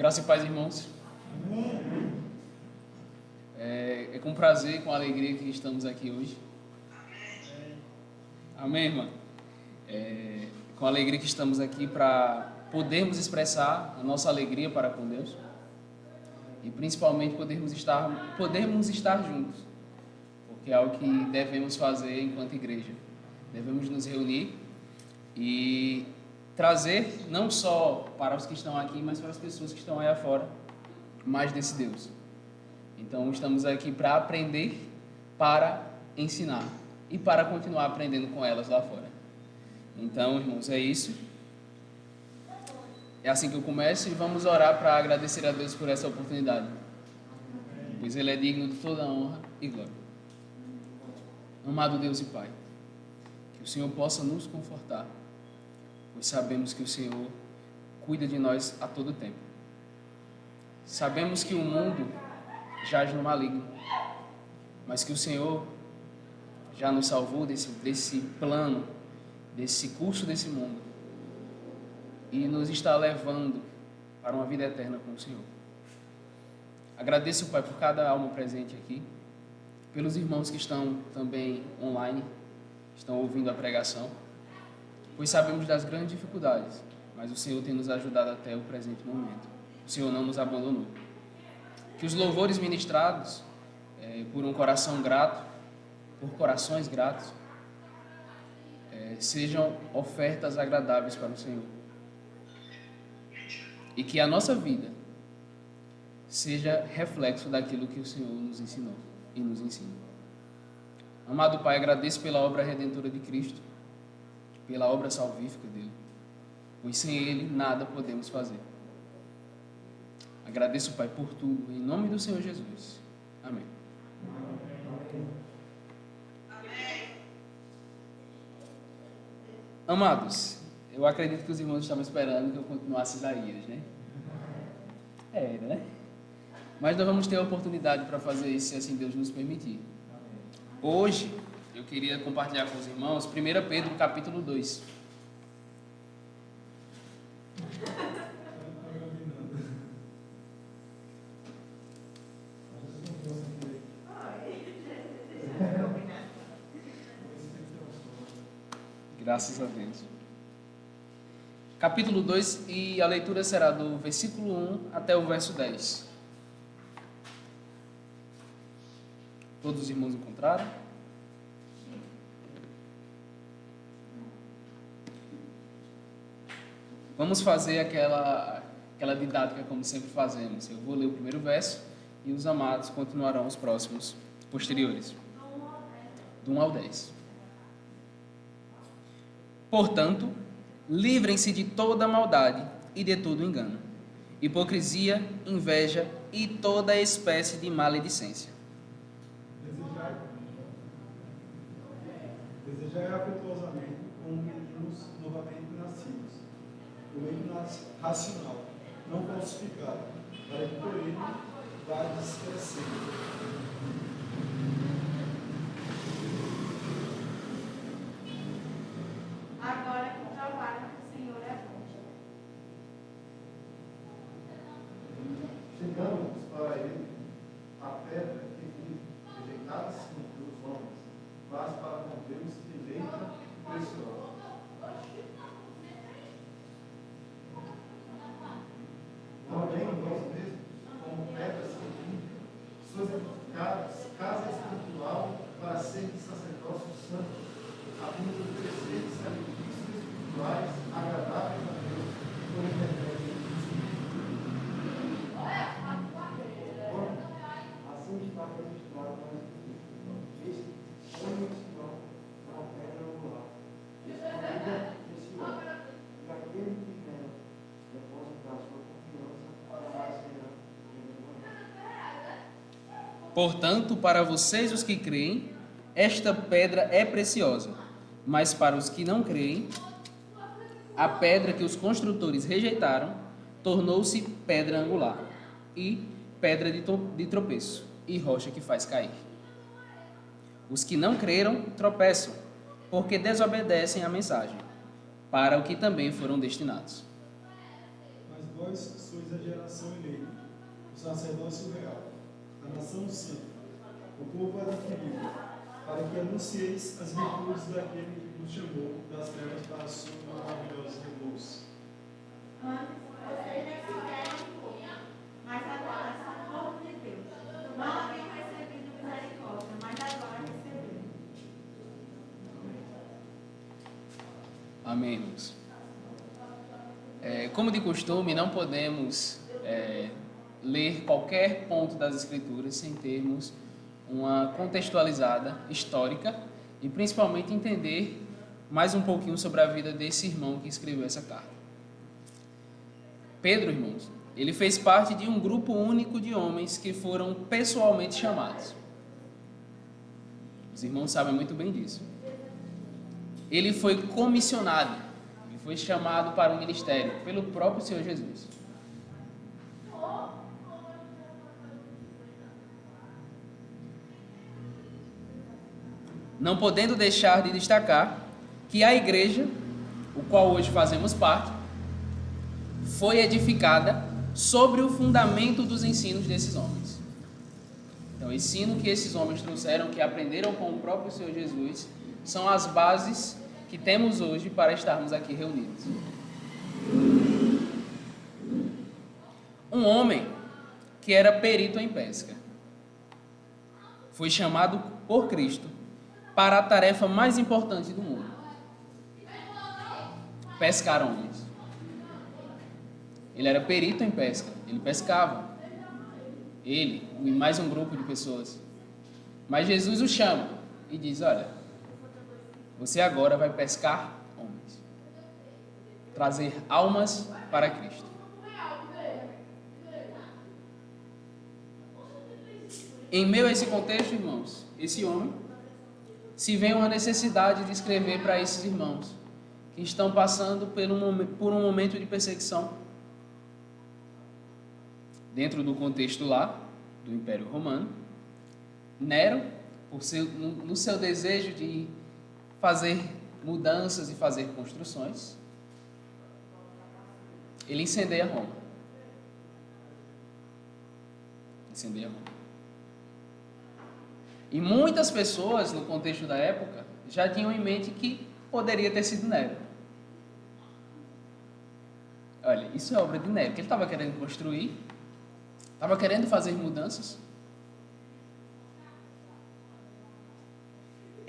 Graça e paz, irmãos. É com prazer e com alegria que estamos aqui hoje. Amém, irmã? Com alegria que estamos aqui para podermos expressar a nossa alegria para com Deus e principalmente podermos estar juntos, porque é algo que devemos fazer enquanto igreja. Devemos nos reunir e trazer não só para os que estão aqui, mas para as pessoas que estão aí afora, mais desse Deus. Então estamos aqui para aprender, para ensinar e para continuar aprendendo com elas lá fora. Então, irmãos, é isso. É assim que eu começo e vamos orar para agradecer a Deus por essa oportunidade, pois Ele é digno de toda honra e glória. Amado Deus e Pai, que o Senhor possa nos confortar, pois sabemos que o Senhor cuida de nós a todo tempo. Sabemos que o mundo jaz no maligno, mas que o Senhor já nos salvou desse plano, desse curso desse mundo, e nos está levando para uma vida eterna com o Senhor. Agradeço, Pai, por cada alma presente aqui, pelos irmãos que estão também online, estão ouvindo a pregação, pois sabemos das grandes dificuldades, mas o Senhor tem nos ajudado até o presente momento. O Senhor não nos abandonou. Que os louvores ministrados por um coração grato, por corações gratos, sejam ofertas agradáveis para o Senhor. E que a nossa vida seja reflexo daquilo que o Senhor nos ensinou e nos ensina. Amado Pai, agradeço pela obra redentora de Cristo, pela obra salvífica dele, pois sem ele nada podemos fazer. Agradeço, Pai, por tudo, em nome do Senhor Jesus. Amém. Amados, eu acredito que os irmãos estavam esperando que eu continuasse Isaías, né? Era, né? Mas nós vamos ter a oportunidade para fazer isso, se assim Deus nos permitir. Hoje, eu queria compartilhar com os irmãos 1 Pedro, capítulo 2. Graças a Deus. Capítulo 2, e a leitura será do versículo 1 até o verso 10. Todos os irmãos encontraram? Vamos fazer aquela didática como sempre fazemos. Eu vou ler o primeiro verso e os amados continuarão os próximos posteriores. Do 1 ao 10. Portanto, livrem-se de toda maldade e de todo engano, hipocrisia, inveja e toda espécie de maledicência. Desejai afetuosamente como meninos novamente nascidos, o meio racional, não falsificado, para que por ele vades crescendo. Agora que provaram que o Senhor é bom. Chegamos para ele a pedra que vive, rejeitada sim pelos homens, mas para com Deus eleita e preciosa. Também nós mesmos, como pedras que vive, sois edificados, casa espiritual, para serem sacerdócio santo, a fim de oferecer sacrifícios espirituais agradáveis a Deus por intermédio de Cristo. Assim está registrado na Escritura. Este sonho sinal na pedra angular, escolhida e preciosa, e aquele que nela depositar sua confiança jamais será envergonhado. Portanto, para vocês os que creem, esta pedra é preciosa, mas para os que não creem, a pedra que os construtores rejeitaram tornou-se pedra angular e pedra de tropeço e rocha que faz cair. Os que não creram tropeçam, porque desobedecem à mensagem, para o que também foram destinados. Mas Vós sois a geração eleita, o sacerdócio real, a nação santa, o povo adquirido, para que anuncieis as virtudes daquele que nos chamou das trevas para a sua maravilhosa luz. Antes, vocês nem sequer eram povo, mas agora são povo de Deus. Não haviam recebido misericórdia, mas agora receberam. Amém, irmãos. Como de costume, não podemos ler qualquer ponto das Escrituras sem termos uma contextualizada histórica e principalmente entender mais um pouquinho sobre a vida desse irmão que escreveu essa carta. Pedro, irmãos, ele fez parte de um grupo único de homens que foram pessoalmente chamados. Os irmãos sabem muito bem disso. Ele foi comissionado, ele foi chamado para o ministério pelo próprio Senhor Jesus. Não podendo deixar de destacar que a igreja, o qual hoje fazemos parte, foi edificada sobre o fundamento dos ensinos desses homens. Então, o ensino que esses homens trouxeram, que aprenderam com o próprio Senhor Jesus, são as bases que temos hoje para estarmos aqui reunidos. Um homem que era perito em pesca foi chamado por Cristo para a tarefa mais importante do mundo: pescar homens. Ele era perito em pesca, ele pescava. Ele e mais um grupo de pessoas. Mas Jesus o chama e diz: olha, você agora vai pescar homens, trazer almas para Cristo. Em meio a esse contexto, irmãos, esse homem se vê uma necessidade de escrever para esses irmãos que estão passando por um momento de perseguição. Dentro do contexto lá, do Império Romano, Nero, no seu desejo de fazer mudanças e fazer construções, ele incendeia Roma. Incendeia Roma. E muitas pessoas, no contexto da época, já tinham em mente que poderia ter sido Nero. Olha, isso é obra de Nero, que ele estava querendo construir, estava querendo fazer mudanças.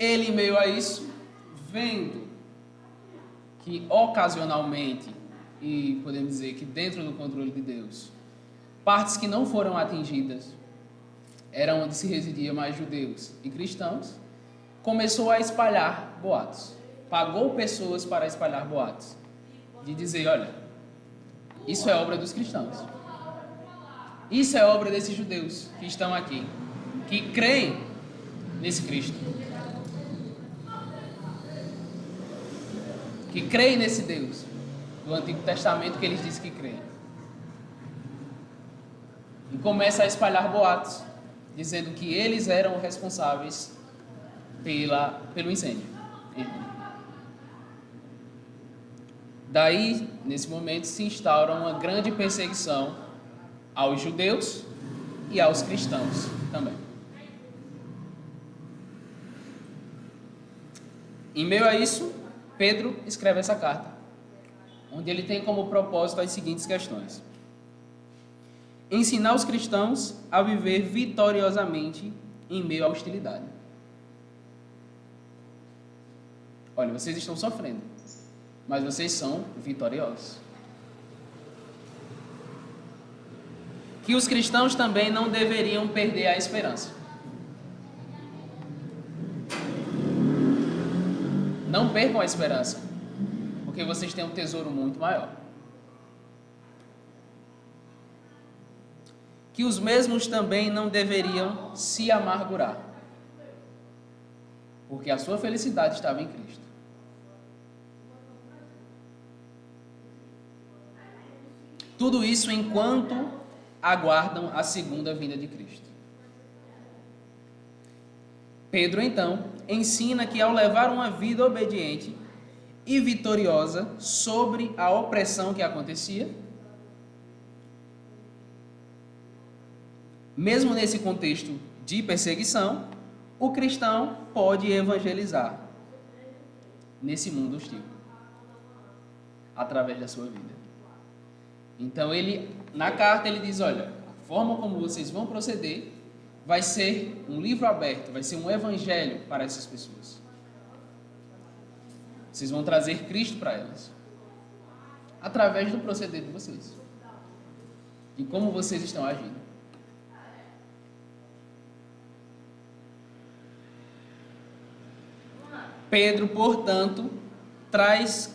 Ele, em meio a isso, vendo que ocasionalmente, e podemos dizer que dentro do controle de Deus, partes que não foram atingidas eram onde se residia mais judeus e cristãos, começou a espalhar boatos. Pagou pessoas para espalhar boatos. De dizer, olha, isso é obra dos cristãos. Isso é obra desses judeus que estão aqui, que creem nesse Cristo. Que creem nesse Deus do Antigo Testamento que eles dizem que creem. E começa a espalhar boatos, dizendo que eles eram responsáveis pelo incêndio. Daí, nesse momento, se instaura uma grande perseguição aos judeus e aos cristãos também. Em meio a isso, Pedro escreve essa carta, onde ele tem como propósito as seguintes questões: ensinar os cristãos a viver vitoriosamente em meio à hostilidade. Olha, vocês estão sofrendo, mas vocês são vitoriosos. Que os cristãos também não deveriam perder a esperança. Não percam a esperança, porque vocês têm um tesouro muito maior. Que os mesmos também não deveriam se amargurar, porque a sua felicidade estava em Cristo. Tudo isso enquanto aguardam a segunda vinda de Cristo. Pedro, então, ensina que ao levar uma vida obediente e vitoriosa sobre a opressão que acontecia, Mesmo nesse contexto de perseguição, o cristão pode evangelizar nesse mundo hostil, através da sua vida. Então, na carta ele diz, olha, a forma como vocês vão proceder vai ser um livro aberto, vai ser um evangelho para essas pessoas. Vocês vão trazer Cristo para elas, através do proceder de vocês, e como vocês estão agindo. Pedro, portanto, traz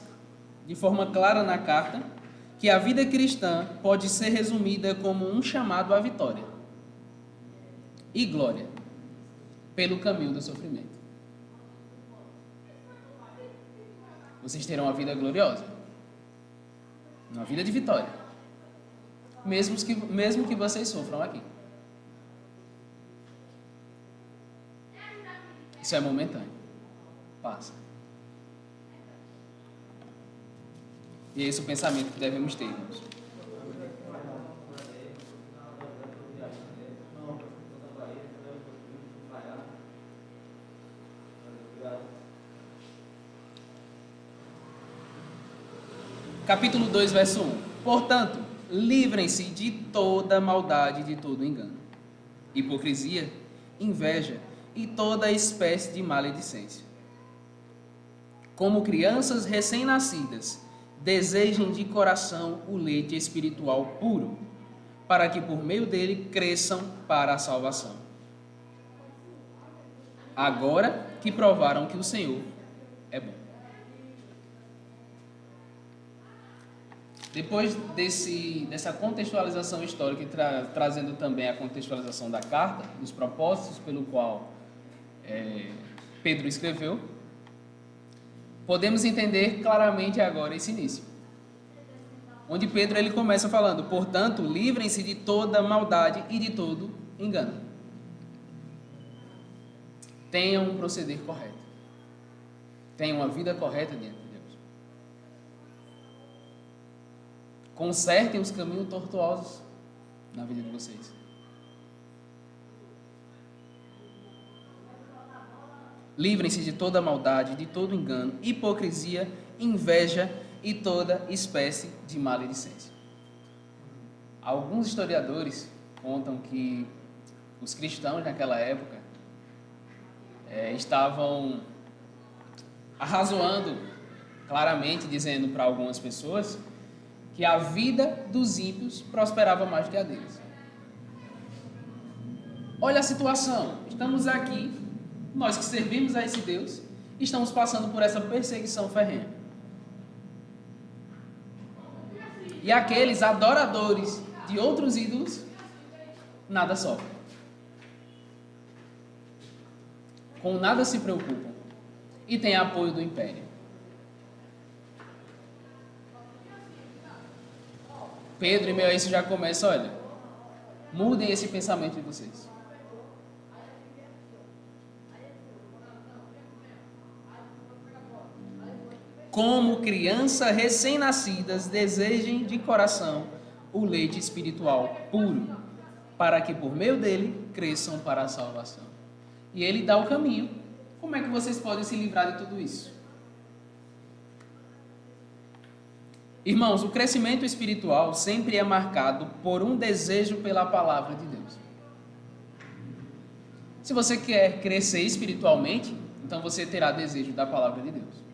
de forma clara na carta que a vida cristã pode ser resumida como um chamado à vitória e glória pelo caminho do sofrimento. Vocês terão uma vida gloriosa, uma vida de vitória, mesmo que vocês sofram aqui. Isso é momentâneo, passa. E é esse o pensamento que devemos ter, irmãos. Capítulo 2, verso 1. Portanto, livrem-se de toda maldade e de todo engano, hipocrisia, inveja e toda espécie de maledicência. Como crianças recém-nascidas, desejem de coração o leite espiritual puro, para que por meio dele cresçam para a salvação. Agora que provaram que o Senhor é bom. Depois dessa contextualização histórica e trazendo também a contextualização da carta, dos propósitos pelo qual Pedro escreveu, podemos entender claramente agora esse início, onde Pedro ele começa falando, portanto, livrem-se de toda maldade e de todo engano. Tenham um proceder correto. Tenham uma vida correta diante de Deus. Consertem os caminhos tortuosos na vida de vocês. Livrem-se de toda maldade, de todo engano, hipocrisia, inveja e toda espécie de maledicência. Alguns historiadores contam que os cristãos naquela época estavam arrazoando claramente, dizendo para algumas pessoas que a vida dos ímpios prosperava mais que a deles. Olha a situação, estamos aqui, nós que servimos a esse Deus, estamos passando por essa perseguição ferrenha. E aqueles adoradores de outros ídolos, nada sofrem. Com nada se preocupam. E têm apoio do império. Pedro, em meio a isso, já começa, olha, mudem esse pensamento de vocês. Como crianças recém-nascidas, desejem de coração o leite espiritual puro, para que por meio dele cresçam para a salvação. E ele dá o caminho. Como é que vocês podem se livrar de tudo isso? Irmãos, o crescimento espiritual sempre é marcado por um desejo pela palavra de Deus. Se você quer crescer espiritualmente, então você terá desejo da palavra de Deus.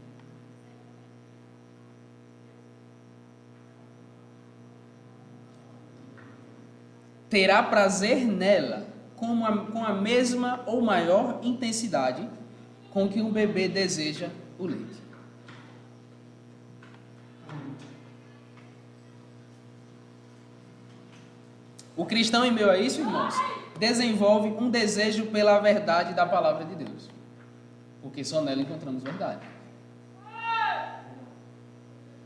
Terá prazer nela com a mesma ou maior intensidade com que um bebê deseja o leite. O cristão, em meio a isso, irmãos, desenvolve um desejo pela verdade da palavra de Deus, porque só nela encontramos verdade.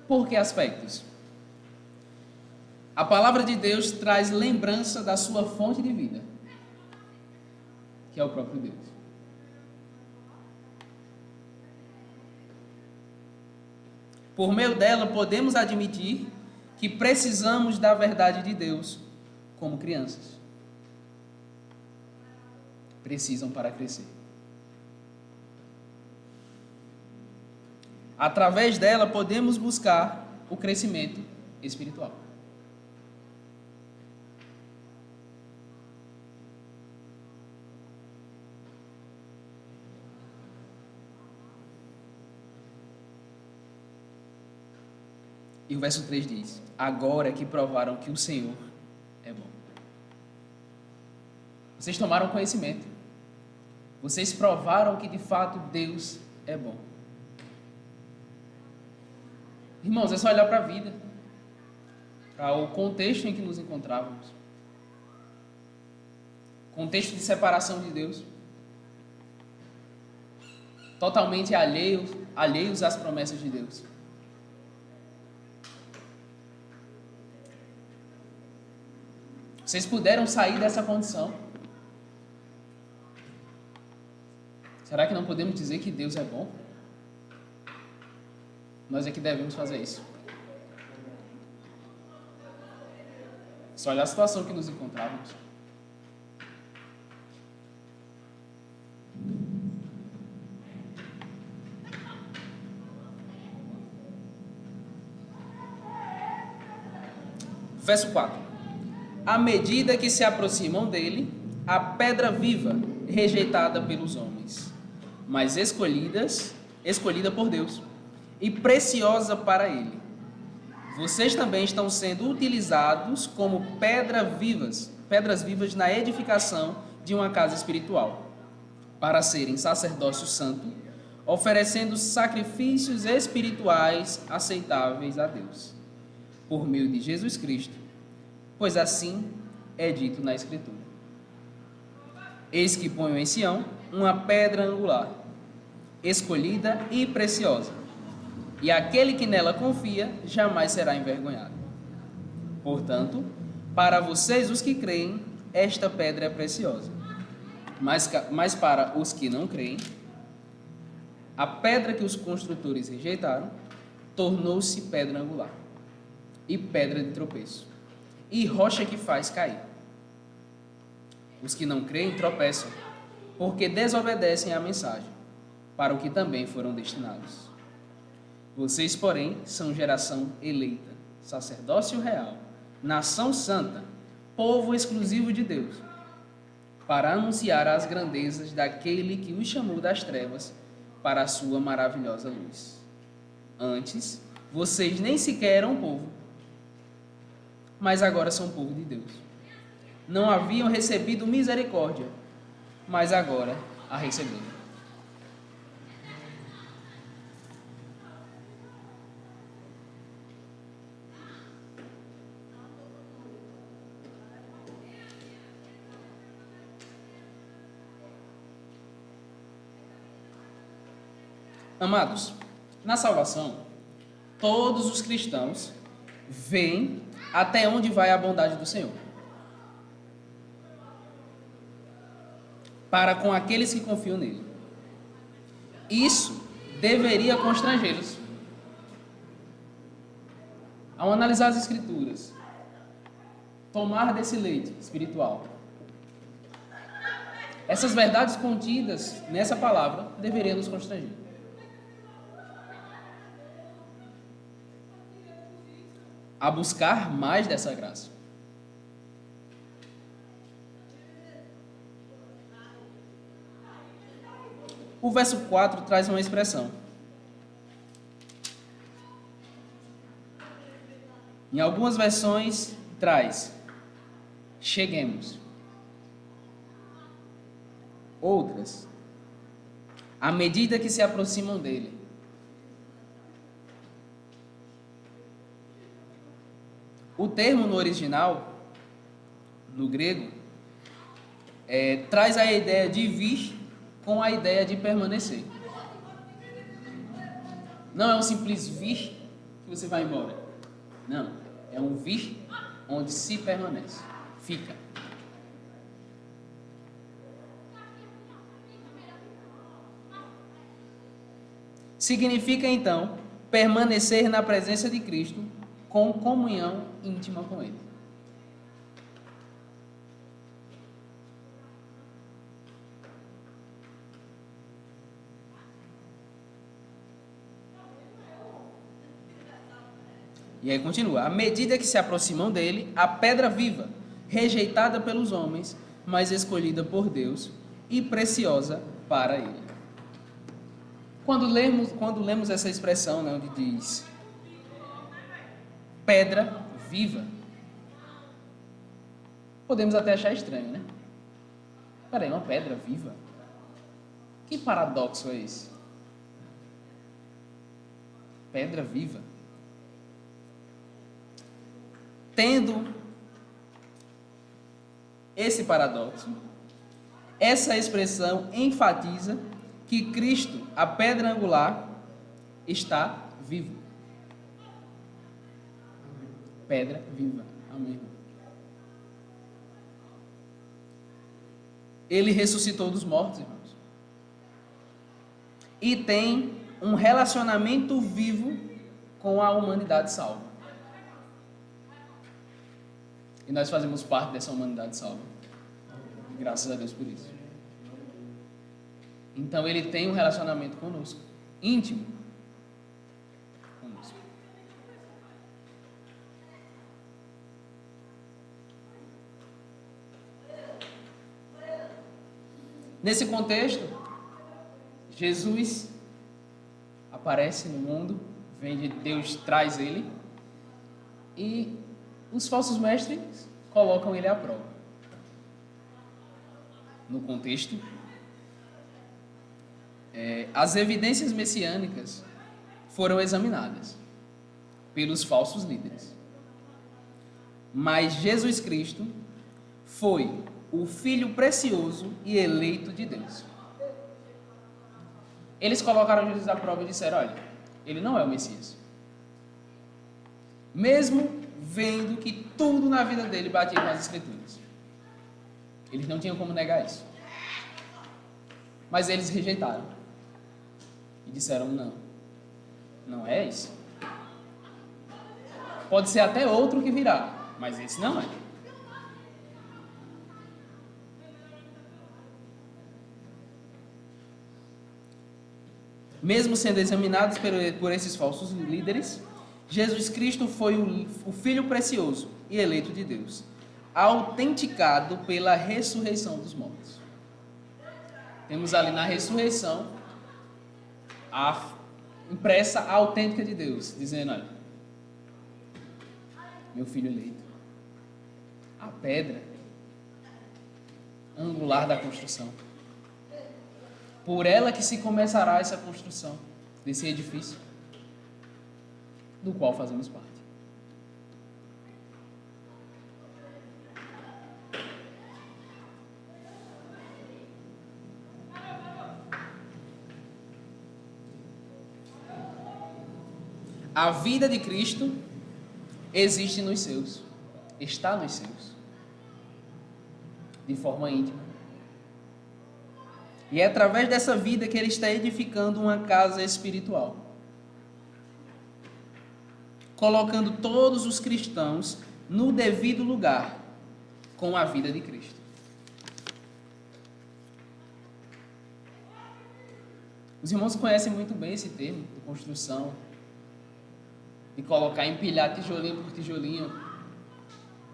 Por que aspectos? A palavra de Deus traz lembrança da sua fonte de vida, que é o próprio Deus. Por meio dela, podemos admitir que precisamos da verdade de Deus como crianças. precisam para crescer. Através dela podemos buscar o crescimento espiritual. E o verso 3 diz: agora que provaram que o Senhor é bom. Vocês tomaram conhecimento. Vocês provaram que de fato Deus é bom. Irmãos, é só olhar para a vida, para o contexto em que nos encontrávamos. Contexto de separação de Deus. Totalmente alheios às promessas de Deus. Vocês puderam sair dessa condição. Será que não podemos dizer que Deus é bom? Nós é que devemos fazer isso. Só olhar a situação que nos encontrávamos. Verso 4. À medida que se aproximam dele, a pedra viva, rejeitada pelos homens, mas escolhida por Deus, e preciosa para ele. Vocês também estão sendo utilizados como pedras vivas na edificação de uma casa espiritual, para serem sacerdócio santo, oferecendo sacrifícios espirituais aceitáveis a Deus, por meio de Jesus Cristo, pois assim é dito na Escritura. Eis que ponho em Sião uma pedra angular, escolhida e preciosa, e aquele que nela confia jamais será envergonhado. Portanto, para vocês, os que creem, esta pedra é preciosa. Mas para os que não creem, a pedra que os construtores rejeitaram tornou-se pedra angular, e pedra de tropeço, e rocha que faz cair. Os que não creem tropeçam, porque desobedecem à mensagem, para o que também foram destinados. Vocês, porém, são geração eleita, sacerdócio real, nação santa, povo exclusivo de Deus, para anunciar as grandezas daquele que os chamou das trevas para a sua maravilhosa luz. Antes, vocês nem sequer eram povo, mas agora são povo de Deus. Não haviam recebido misericórdia, mas agora a receberam. Amados, na salvação, todos os cristãos veem até onde vai a bondade do Senhor. Para com aqueles que confiam nele. Isso deveria constrangê-los. Ao analisar as Escrituras, tomar desse leite espiritual, essas verdades contidas nessa palavra deveriam nos constranger. A buscar mais dessa graça. O verso 4 traz uma expressão. Em algumas versões traz cheguemos. Outras, à medida que se aproximam dele. O termo no original, no grego, traz a ideia de vir com a ideia de permanecer. Não é um simples vir que você vai embora. Não, é um vir onde se permanece, fica. Significa então permanecer na presença de Cristo com comunhão íntima com Ele. E aí continua: à medida que se aproximam dele, a pedra viva, rejeitada pelos homens, mas escolhida por Deus e preciosa para ele. Quando lemos essa expressão, né, onde diz pedra viva, podemos até achar estranho, né? Peraí, uma pedra viva? Que paradoxo é esse? Pedra viva. Tendo esse paradoxo, essa expressão enfatiza que Cristo, a pedra angular, está vivo. Pedra viva. Amém. Ele ressuscitou dos mortos, irmãos. E tem um relacionamento vivo com a humanidade salva. E nós fazemos parte dessa humanidade salva. Graças a Deus por isso. Então ele tem um relacionamento conosco, íntimo conosco. Nesse contexto, Jesus aparece no mundo, vem de Deus, traz ele, e os falsos mestres colocam ele à prova. No contexto, as evidências messiânicas foram examinadas pelos falsos líderes. Mas Jesus Cristo foi o Filho precioso e eleito de Deus. Eles colocaram Jesus à prova e disseram: olha, ele não é o Messias. Mesmo vendo que tudo na vida dele batia com as Escrituras. Eles não tinham como negar isso. Mas eles rejeitaram. E disseram: não, não é isso. Pode ser até outro que virá, mas esse não é. Mesmo sendo examinados por esses falsos líderes, Jesus Cristo foi o Filho precioso e eleito de Deus, autenticado pela ressurreição dos mortos. Temos ali na ressurreição a impressa a autêntica de Deus, dizendo: olha, meu filho eleito, a pedra angular da construção. Por ela que se começará essa construção desse edifício, do qual fazemos parte. A vida de Cristo existe nos seus, está nos seus, de forma íntima. E é através dessa vida que ele está edificando uma casa espiritual, colocando todos os cristãos no devido lugar com a vida de Cristo. Os irmãos conhecem muito bem esse termo de construção, de colocar, empilhar tijolinho por tijolinho,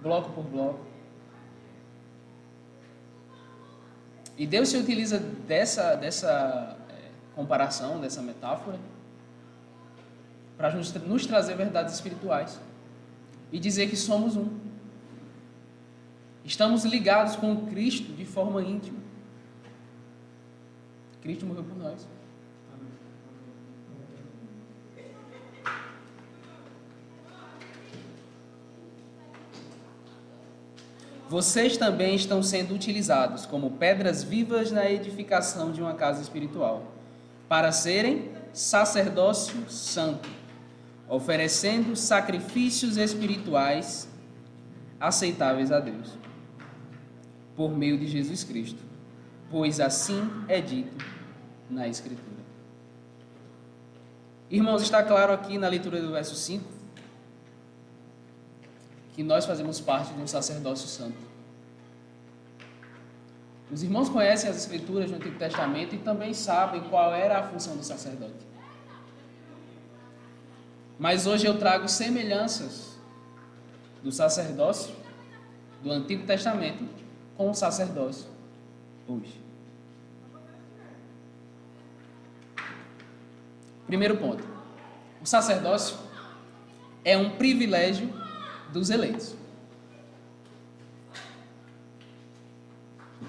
bloco por bloco. E Deus se utiliza dessa comparação, dessa metáfora, para nos trazer verdades espirituais e dizer que somos um. Estamos ligados com Cristo de forma íntima. Cristo morreu por nós. Vocês também estão sendo utilizados como pedras vivas na edificação de uma casa espiritual, para serem sacerdócio santo, oferecendo sacrifícios espirituais aceitáveis a Deus, por meio de Jesus Cristo, pois assim é dito na Escritura. Irmãos, está claro aqui na leitura do verso 5, que nós fazemos parte de um sacerdócio santo. Os irmãos conhecem as Escrituras do Antigo Testamento e também sabem qual era a função do sacerdote. Mas hoje eu trago semelhanças do sacerdócio do Antigo Testamento com o sacerdócio hoje. Primeiro ponto. O sacerdócio é um privilégio dos eleitos.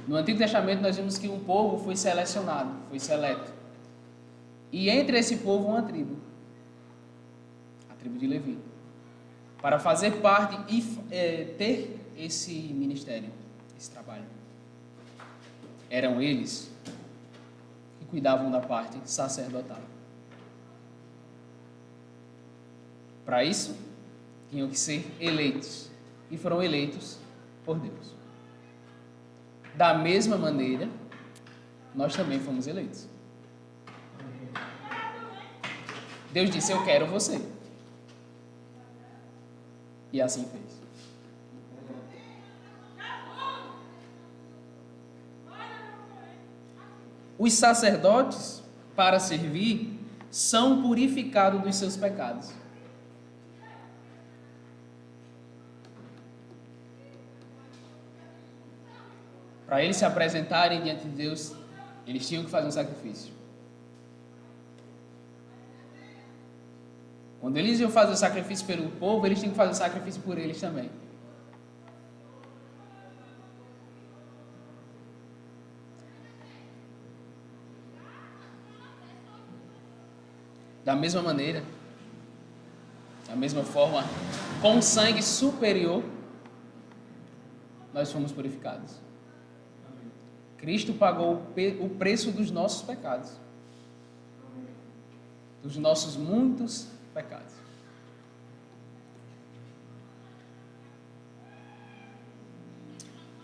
No Antigo Testamento nós vimos que um povo foi selecionado, foi seleto. E entre esse povo uma tribo, a tribo de Levi, para fazer parte e ter esse ministério, esse trabalho. Eram eles que cuidavam da parte sacerdotal. Para isso, tinham que ser eleitos. E foram eleitos por Deus. Da mesma maneira, nós também fomos eleitos. Deus disse, eu quero você. E assim fez. Os sacerdotes, para servir, são purificados dos seus pecados. Para eles se apresentarem diante de Deus, eles tinham que fazer um sacrifício. Quando eles iam fazer o sacrifício pelo povo, eles tinham que fazer o sacrifício por eles também. Da mesma maneira, da mesma forma, com sangue superior, nós fomos purificados. Cristo pagou o preço dos nossos pecados. Dos nossos muitos pecados.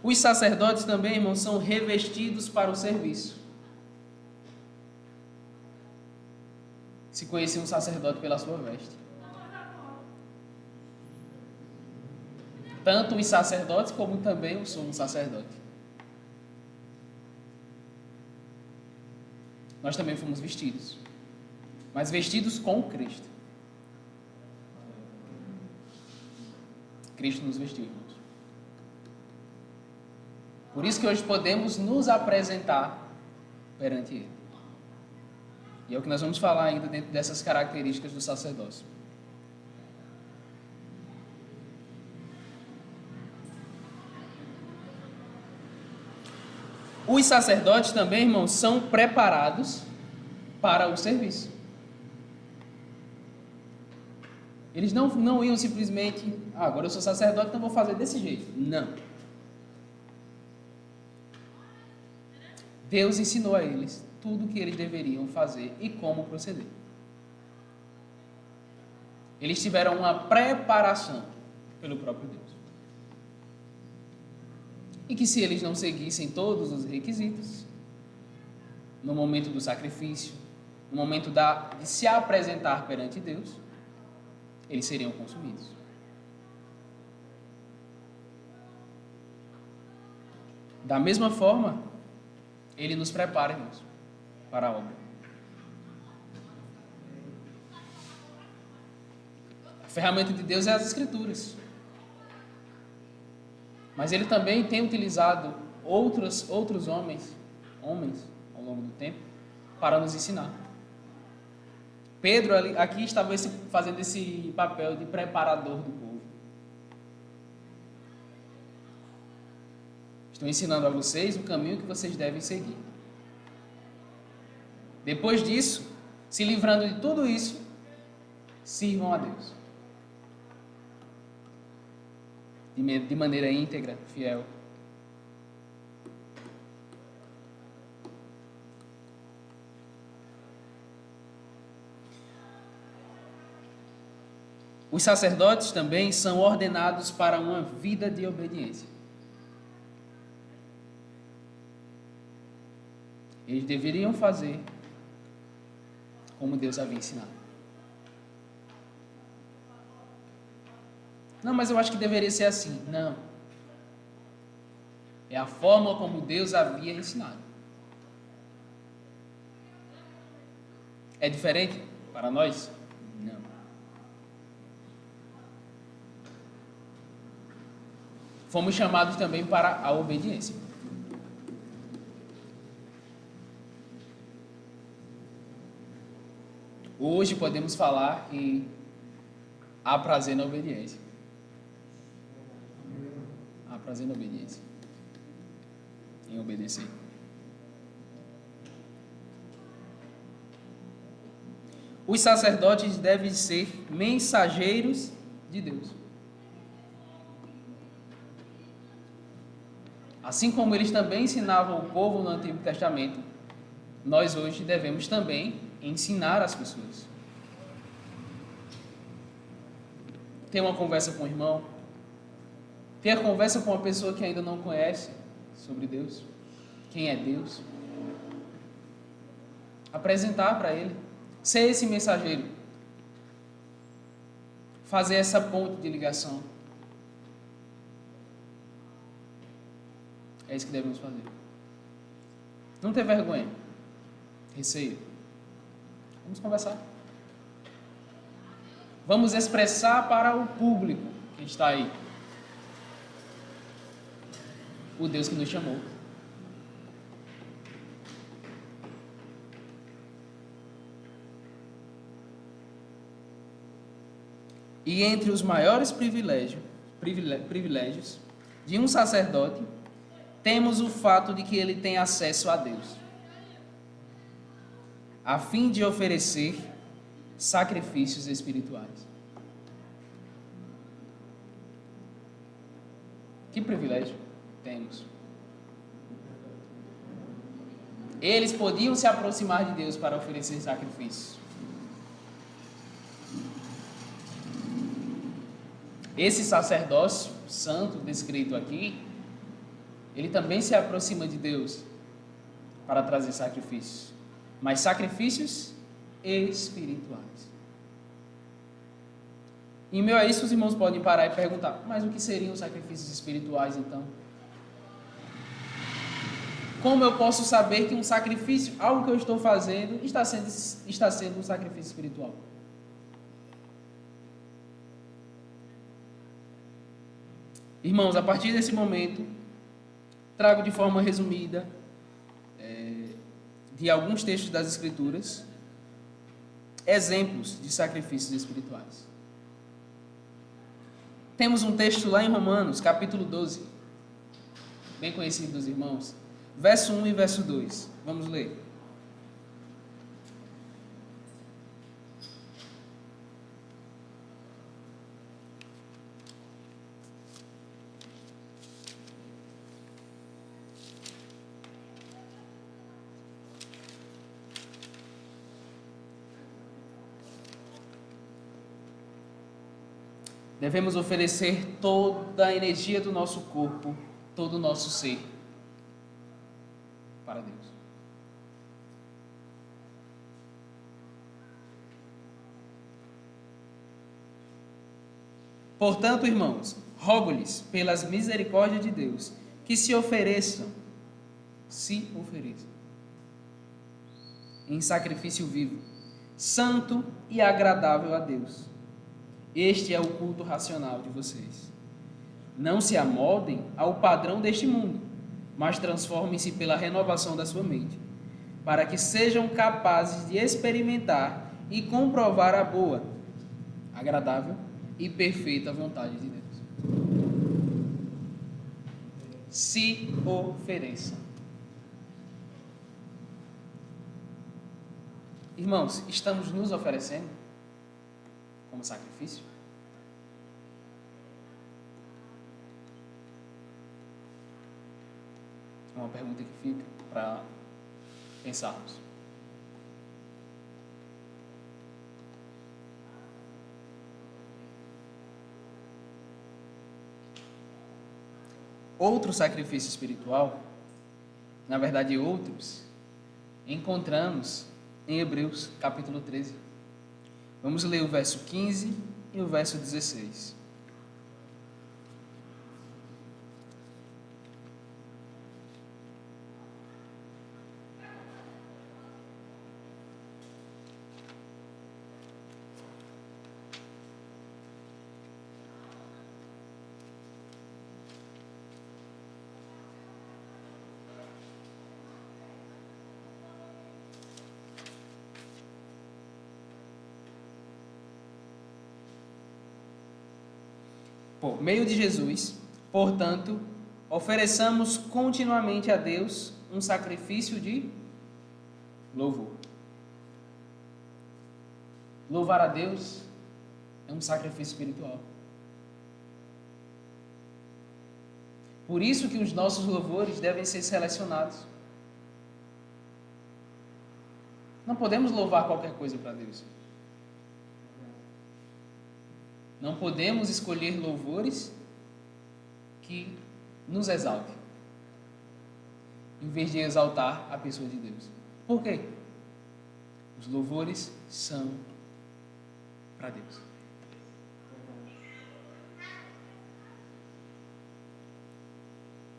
Os sacerdotes também, irmãos, são revestidos para o serviço. Se conhecia um sacerdote pela sua veste. Tanto os sacerdotes como também o sumo sacerdote. Nós também fomos vestidos, mas vestidos com Cristo. Cristo nos vestiu, irmãos. Por isso que hoje podemos nos apresentar perante Ele. E é o que nós vamos falar ainda dentro dessas características do sacerdócio. Os sacerdotes também, irmãos, são preparados para o serviço. Eles não iam simplesmente, agora eu sou sacerdote, então vou fazer desse jeito. Não. Deus ensinou a eles tudo o que eles deveriam fazer e como proceder. Eles tiveram uma preparação pelo próprio Deus. E que se eles não seguissem todos os requisitos, no momento do sacrifício, no momento de se apresentar perante Deus, eles seriam consumidos. Da mesma forma, Ele nos prepara, irmãos, para a obra. A ferramenta de Deus é as Escrituras. Mas Ele também tem utilizado outros homens ao longo do tempo, para nos ensinar. Pedro aqui estava fazendo esse papel de preparador do povo. Estou ensinando a vocês o caminho que vocês devem seguir. Depois disso, se livrando de tudo isso, sirvam a Deus. De maneira íntegra, fiel. Os sacerdotes também são ordenados para uma vida de obediência. Eles deveriam fazer como Deus havia ensinado. Não, mas eu acho que deveria ser assim. Não. É a forma como Deus havia ensinado. É diferente para nós? Não. fomos chamados também para a obediência. Hoje podemos falar que há prazer na obediência. Há prazer na obediência. Em obedecer. Os sacerdotes devem ser mensageiros de Deus. Assim como eles também ensinavam o povo no Antigo Testamento, nós hoje devemos também ensinar as pessoas. Ter uma conversa com o irmão, ter a conversa com uma pessoa que ainda não conhece sobre Deus, quem é Deus, apresentar para ele, ser esse mensageiro, fazer essa ponte de ligação. É isso que devemos fazer. Não ter vergonha, receio. Vamos conversar. Vamos expressar para o público que está aí o Deus que nos chamou. E entre os maiores privilégios de um sacerdote, temos o fato de que ele tem acesso a Deus, a fim de oferecer sacrifícios espirituais. Que privilégio temos. Eles podiam se aproximar de Deus para oferecer sacrifícios. Esse sacerdócio santo descrito aqui, ele também se aproxima de Deus para trazer sacrifícios, mas sacrifícios espirituais. Em meio a isso, os irmãos podem parar e perguntar: mas o que seriam os sacrifícios espirituais então? Como eu posso saber que um sacrifício, algo que eu estou fazendo, está sendo um sacrifício espiritual? Irmãos, a partir desse momento, trago de forma resumida de alguns textos das Escrituras exemplos de sacrifícios espirituais. Temos um texto lá em Romanos, capítulo 12, bem conhecido dos irmãos, verso 1 e verso 2. Vamos ler. Devemos oferecer toda a energia do nosso corpo, todo o nosso ser, para Deus. Portanto, irmãos, rogo-lhes, pelas misericórdias de Deus, que se ofereçam em sacrifício vivo, santo e agradável a Deus. Este é o culto racional de vocês. Não se amoldem ao padrão deste mundo, mas transformem-se pela renovação da sua mente, para que sejam capazes de experimentar e comprovar a boa, agradável e perfeita vontade de Deus. Se ofereçam. Irmãos, estamos nos oferecendo como sacrifício? É uma pergunta que fica para pensarmos. Outro sacrifício espiritual, na verdade outros, encontramos em Hebreus capítulo 13. Vamos ler o verso 15 e o verso 16. por meio de Jesus, portanto, ofereçamos continuamente a Deus um sacrifício de louvor. Louvar a Deus é um sacrifício espiritual. Por isso que os nossos louvores devem ser selecionados. Não podemos louvar qualquer coisa para Deus. Não podemos escolher louvores que nos exaltem, em vez de exaltar a pessoa de Deus. Por quê? Os louvores são para Deus.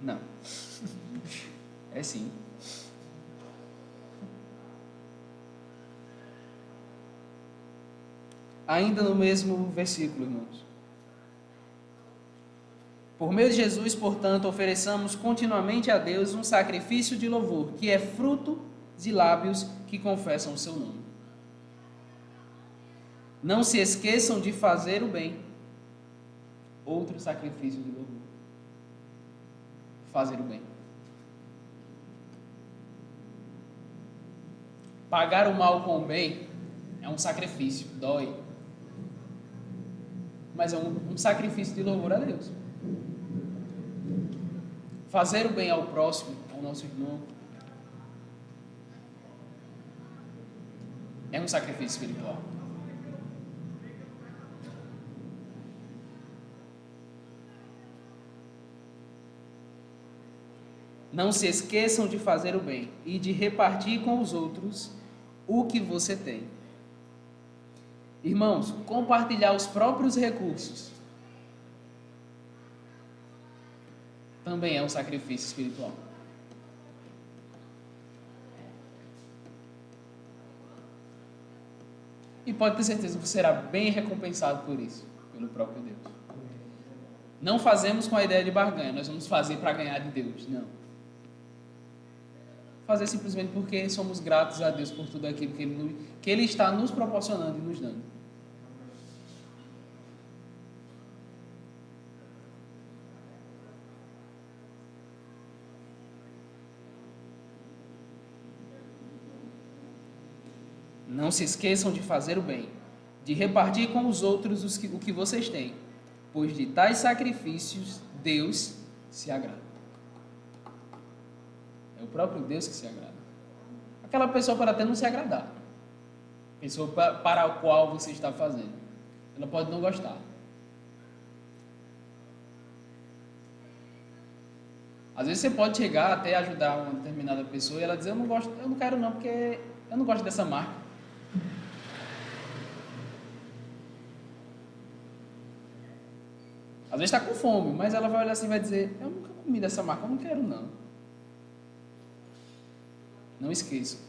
Não. É sim. Ainda no mesmo versículo, irmãos. Por meio de Jesus, portanto, ofereçamos continuamente a Deus um sacrifício de louvor, que é fruto de lábios que confessam o seu nome. Não se esqueçam de fazer o bem. Outro sacrifício de louvor. Fazer o bem. Pagar o mal com o bem é um sacrifício, dói. Mas é um sacrifício de louvor a Deus. Fazer o bem ao próximo, ao nosso irmão, é um sacrifício espiritual. Não se esqueçam de fazer o bem e de repartir com os outros o que você tem. Irmãos, compartilhar os próprios recursos também é um sacrifício espiritual. E pode ter certeza que você será bem recompensado por isso, pelo próprio Deus. Não fazemos com a ideia de barganha, nós vamos fazer para ganhar de Deus, não. Fazer simplesmente porque somos gratos a Deus por tudo aquilo que Ele está nos proporcionando e nos dando. Não se esqueçam de fazer o bem, de repartir com os outros o que vocês têm, pois de tais sacrifícios Deus se agrada. É o próprio Deus que se agrada. Aquela pessoa pode até não se agradar. A pessoa para a qual você está fazendo. Ela pode não gostar. Às vezes você pode chegar até ajudar uma determinada pessoa e ela dizer, eu não quero não, porque eu não gosto dessa marca. Às vezes está com fome, mas ela vai olhar assim e vai dizer, eu nunca comi dessa marca, eu não quero não. Não esqueçam.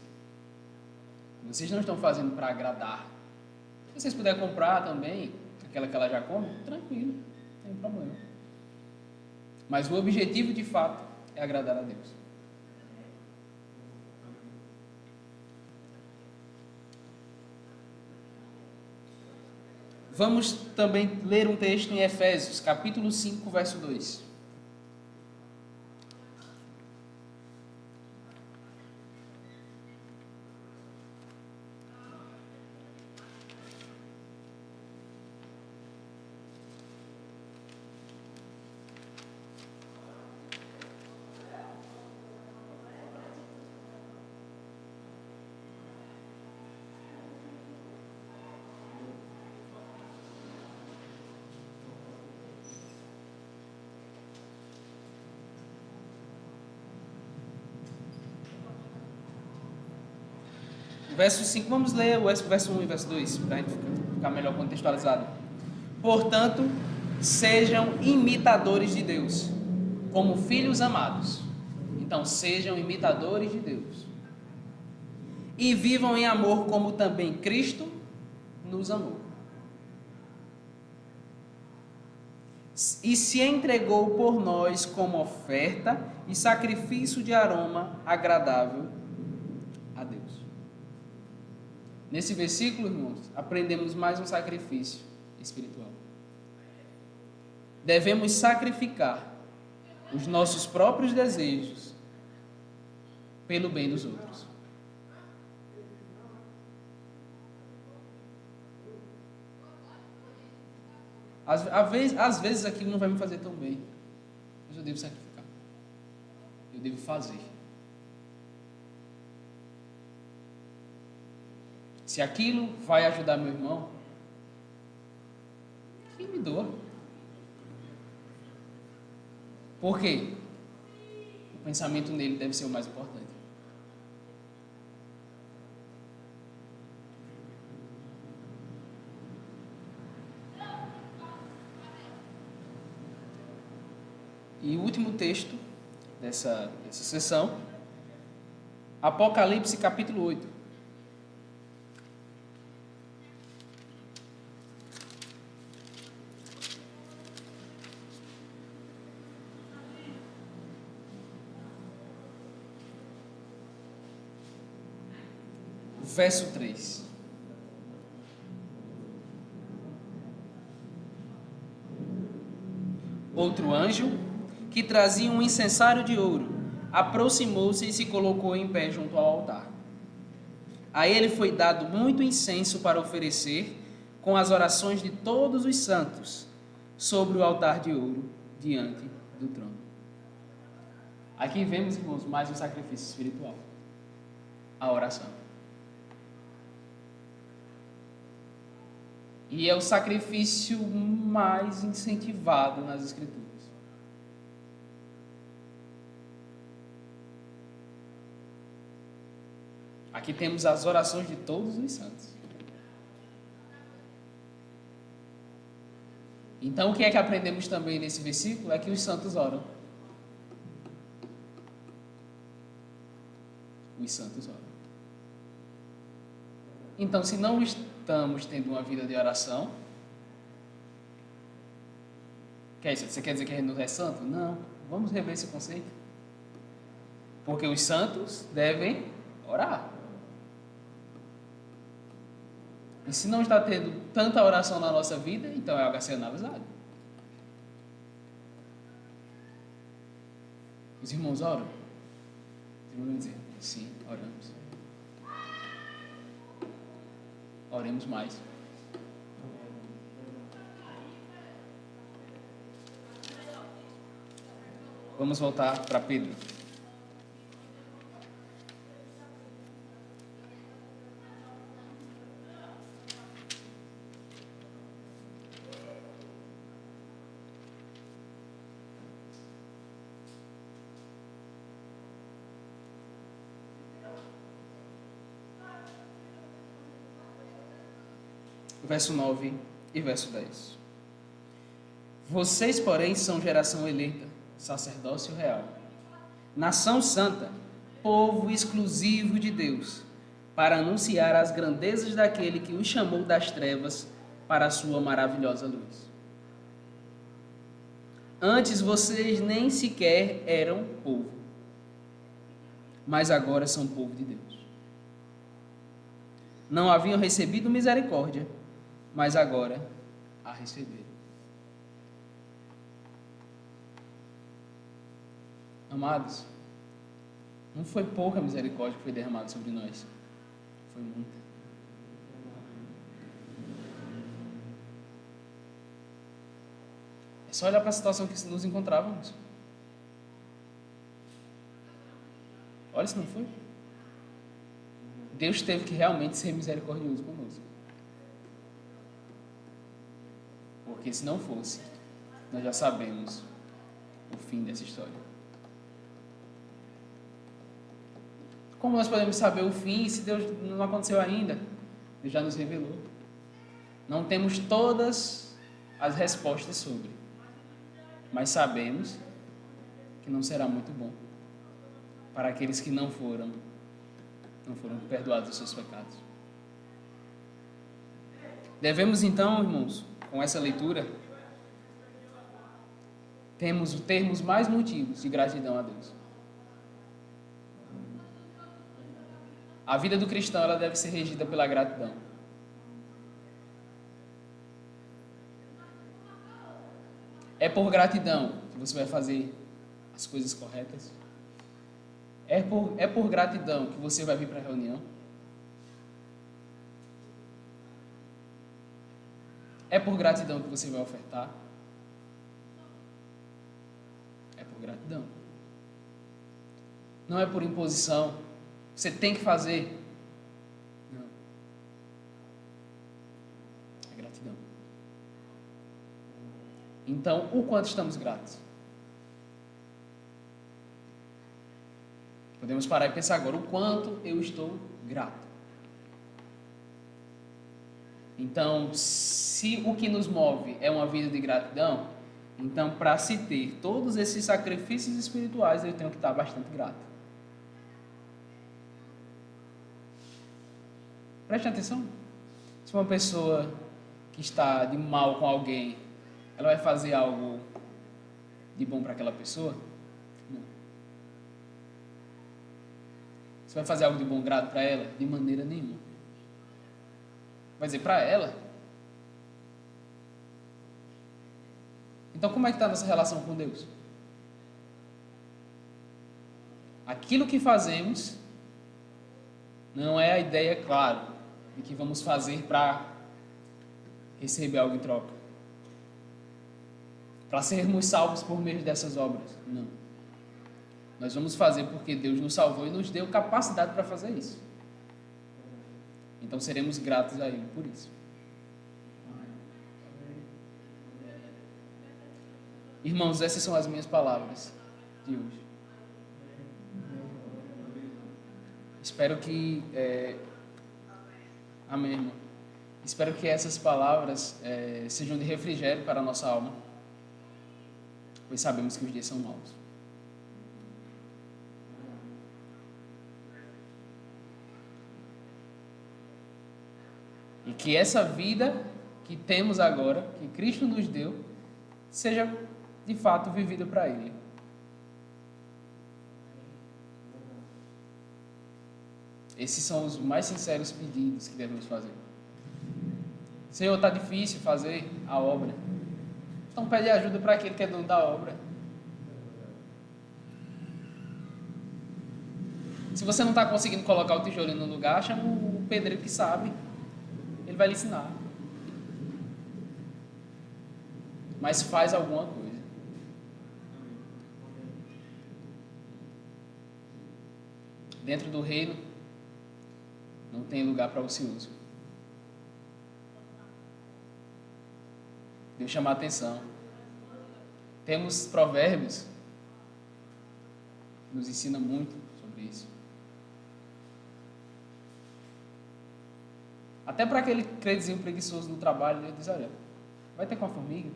Vocês não estão fazendo para agradar. Se vocês puderem comprar também, aquela que ela já come, tranquilo, não tem problema. Mas o objetivo de fato é agradar a Deus. Vamos também ler um texto em Efésios, capítulo 5, verso 2. Verso 5, vamos ler o verso 1 e verso 2, para a gente ficar melhor contextualizado. Portanto, sejam imitadores de Deus, como filhos amados. Então, sejam imitadores de Deus. E vivam em amor, como também Cristo nos amou. E se entregou por nós como oferta e sacrifício de aroma agradável a Deus. Nesse versículo, irmãos, aprendemos mais um sacrifício espiritual. devemos sacrificar os nossos próprios desejos pelo bem dos outros. Às vezes aquilo não vai me fazer tão bem, mas eu devo sacrificar. Eu devo fazer. Se aquilo vai ajudar meu irmão, que me doa. Por quê? O pensamento nele deve ser o mais importante. E o último texto dessa sessão, Apocalipse capítulo 8. Verso 3. Outro anjo, que trazia um incensário de ouro, aproximou-se e se colocou em pé junto ao altar. A ele foi dado muito incenso para oferecer, com as orações de todos os santos, sobre o altar de ouro, diante do trono. Aqui vemos, irmãos, mais um sacrifício espiritual: a oração. E é o sacrifício mais incentivado nas Escrituras. Aqui temos as orações de todos os santos. Então, o que é que aprendemos também nesse versículo? É que os santos oram. Os santos oram. Então, se não estamos tendo uma vida de oração, que é isso? Você quer dizer que a gente não é santo? Não. Vamos rever esse conceito. Porque os santos devem orar. E se não está tendo tanta oração na nossa vida, então é algo a ser analisado. Os irmãos oram? Os irmãos vão dizer, sim, oramos. Oremos mais. Vamos voltar para Pedro. Verso 9 e verso 10. Vocês, porém, são geração eleita, sacerdócio real, nação santa, povo exclusivo de Deus, para anunciar as grandezas daquele que os chamou das trevas para a sua maravilhosa luz. Antes vocês nem sequer eram povo, mas agora são povo de Deus. Não haviam recebido misericórdia, mas agora a receberam. Amados, não foi pouca misericórdia que foi derramada sobre nós, foi muita. É só olhar para a situação que nos encontrávamos. Olha se não foi. Deus teve que realmente ser misericordioso conosco. Porque se não fosse, nós já sabemos o fim dessa história. Como nós podemos saber o fim se Deus não aconteceu ainda? Deus já nos revelou. Não temos todas as respostas sobre, mas sabemos que não será muito bom para aqueles que não foram perdoados dos seus pecados. Devemos então, irmãos, com essa leitura, termos mais motivos de gratidão a Deus. A vida do cristão, ela deve ser regida pela gratidão. É por gratidão que você vai fazer as coisas corretas? É por gratidão que você vai vir para a reunião? É por gratidão que você vai ofertar? É por gratidão. Não é por imposição. Você tem que fazer. Não. É gratidão. Então, o quanto estamos gratos? Podemos parar e pensar agora, o quanto eu estou grato. Então, se o que nos move é uma vida de gratidão, então, para se ter todos esses sacrifícios espirituais, eu tenho que estar bastante grato. Preste atenção. Se uma pessoa que está de mal com alguém, ela vai fazer algo de bom para aquela pessoa? Não. Você vai fazer algo de bom grado para ela? De maneira nenhuma. Vai dizer para ela. Então, como é que está a nossa relação com Deus? Aquilo que fazemos não é a ideia, claro, de que vamos fazer para receber algo em troca. Para sermos salvos por meio dessas obras. Não. Nós vamos fazer porque Deus nos salvou e nos deu capacidade para fazer isso. Então seremos gratos a Ele por isso. Irmãos, essas são as minhas palavras de hoje. Espero que... Amém, irmão. Espero que essas palavras sejam de refrigério para a nossa alma, pois sabemos que os dias são maus. E que essa vida que temos agora, que Cristo nos deu, seja de fato vivida para Ele. Esses são os mais sinceros pedidos que devemos fazer. Senhor, está difícil fazer a obra. Então pede ajuda para aquele que é dono da obra. Se você não está conseguindo colocar o tijolinho no lugar, chama o pedreiro que sabe. Ele vai lhe ensinar. Mas faz alguma coisa. Dentro do reino, não tem lugar para ocioso. Deus chama a atenção. Temos provérbios que nos ensina muito sobre isso. Até para aquele credezinho preguiçoso no trabalho, Deus diz, olha, vai ter com a formiga.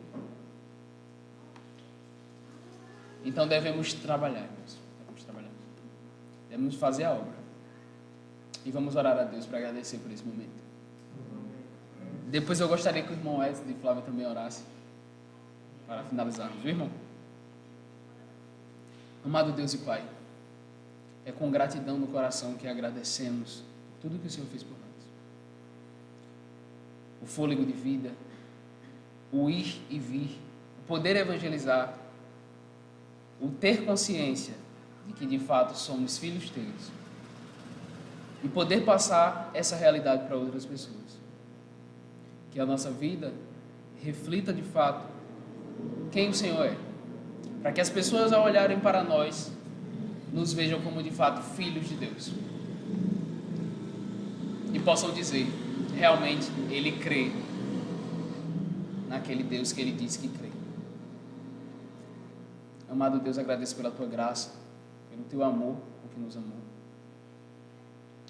Então devemos trabalhar, irmãos. Devemos fazer a obra. E vamos orar a Deus para agradecer por esse momento. Depois eu gostaria que o irmão Edson e Flávio também orasse para finalizarmos, viu, irmão? Amado Deus e Pai, é com gratidão no coração que agradecemos por tudo que o Senhor fez por nós. O fôlego de vida, o ir e vir, o poder evangelizar, o ter consciência de que de fato somos filhos teus e poder passar essa realidade para outras pessoas. Que a nossa vida reflita de fato quem o Senhor é, para que as pessoas ao olharem para nós nos vejam como de fato filhos de Deus e possam dizer, realmente ele crê naquele Deus que ele disse que crê. Amado Deus, agradeço pela tua graça, pelo teu amor, por que nos amou.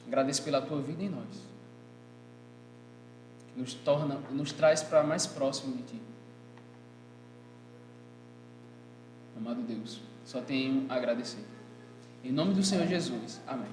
Agradeço pela tua vida em nós, que nos traz para mais próximo de ti. Amado Deus, só tenho a agradecer. Em nome do Senhor Jesus, amém.